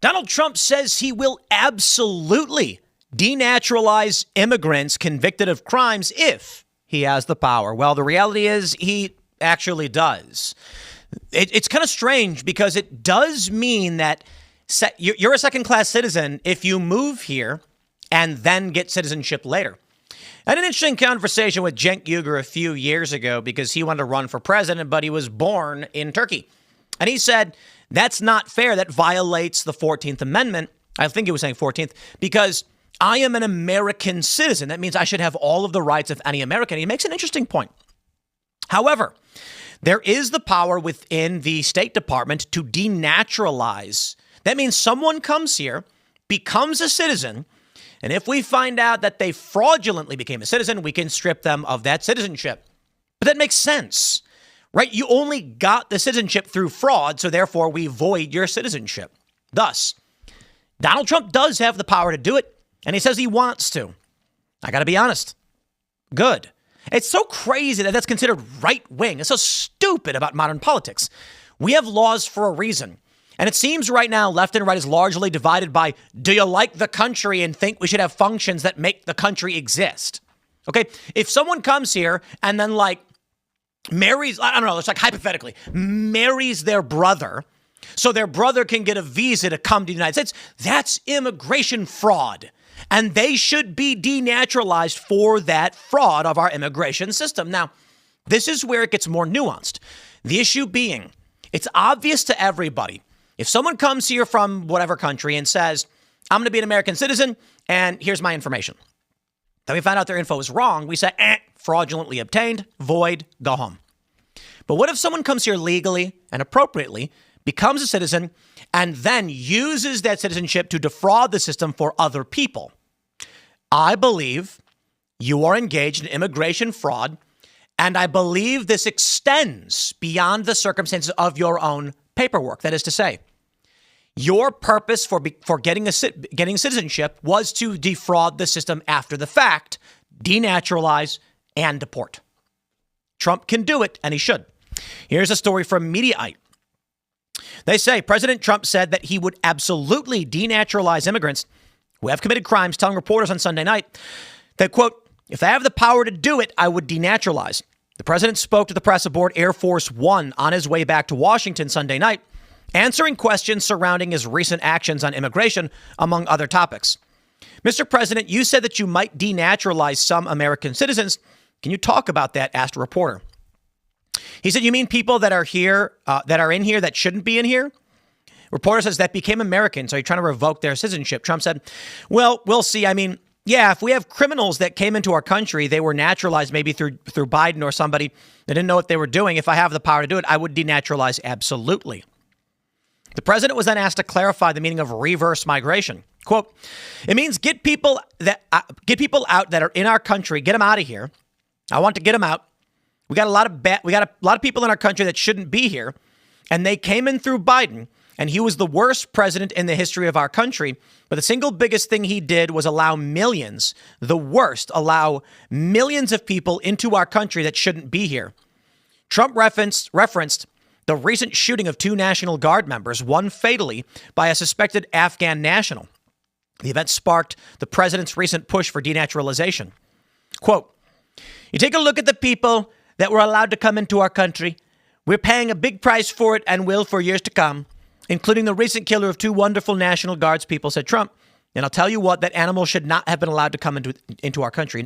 Donald Trump says he will absolutely denaturalize immigrants convicted of crimes if he has the power. Well, the reality is he actually does. It's kind of strange because it does mean that you're a second-class citizen if you move here and then get citizenship later. I had an interesting conversation with Cenk Uygur a few years ago because he wanted to run for president, but he was born in Turkey. And he said, that's not fair. That violates the 14th Amendment. I think he was saying 14th, because I am an American citizen. That means I should have all of the rights of any American. He makes an interesting point. However, there is the power within the State Department to denaturalize. That means someone comes here, becomes a citizen, and if we find out that they fraudulently became a citizen, we can strip them of that citizenship. But that makes sense, right? You only got the citizenship through fraud, so therefore we void your citizenship. Thus, Donald Trump does have the power to do it, and he says he wants to. I got to be honest. Good. It's so crazy that that's considered right-wing. It's so stupid about modern politics. We have laws for a reason. And it seems right now left and right is largely divided by, do you like the country and think we should have functions that make the country exist? Okay, if someone comes here and then marries, I don't know, it's hypothetically, marries their brother so their brother can get a visa to come to the United States, that's immigration fraud. And they should be denaturalized for that fraud of our immigration system. Now, this is where it gets more nuanced. The issue being, it's obvious to everybody. If someone comes here from whatever country and says, I'm going to be an American citizen and here's my information. Then we find out their info is wrong. We say, fraudulently obtained, void, go home. But what if someone comes here legally and appropriately, becomes a citizen, and then uses that citizenship to defraud the system for other people? I believe you are engaged in immigration fraud, and I believe this extends beyond the circumstances of your own paperwork. That is to say, your purpose for getting citizenship was to defraud the system after the fact, denaturalize, and deport. Trump can do it, and he should. Here's a story from Mediaite. They say President Trump said that he would absolutely denaturalize immigrants who have committed crimes, telling reporters on Sunday night that, quote, if I have the power to do it, I would denaturalize. The president spoke to the press aboard Air Force One on his way back to Washington Sunday night, answering questions surrounding his recent actions on immigration, among other topics. Mr. President, you said that you might denaturalize some American citizens. Can you talk about that? Asked a reporter. He said, you mean people that are here, that are in here that shouldn't be in here? Reporter says that became Americans. Are you trying to revoke their citizenship? Trump said, well, we'll see. I mean, yeah, if we have criminals that came into our country, they were naturalized maybe through Biden or somebody that didn't know what they were doing. If I have the power to do it, I would denaturalize absolutely. The president was then asked to clarify the meaning of reverse migration. Quote, it means get people out that are in our country, get them out of here. I want to get them out. We got a lot of people in our country that shouldn't be here, and they came in through Biden, and he was the worst president in the history of our country. But the single biggest thing he did was allow millions of people into our country that shouldn't be here. Trump referenced the recent shooting of 2 National Guard members, one fatally by a suspected Afghan national. The event sparked the president's recent push for denaturalization. Quote, you take a look at the people that were allowed to come into our country. We're paying a big price for it and will for years to come, including the recent killer of 2 wonderful National Guards people, said Trump. And I'll tell you what, that animal should not have been allowed to come into our country.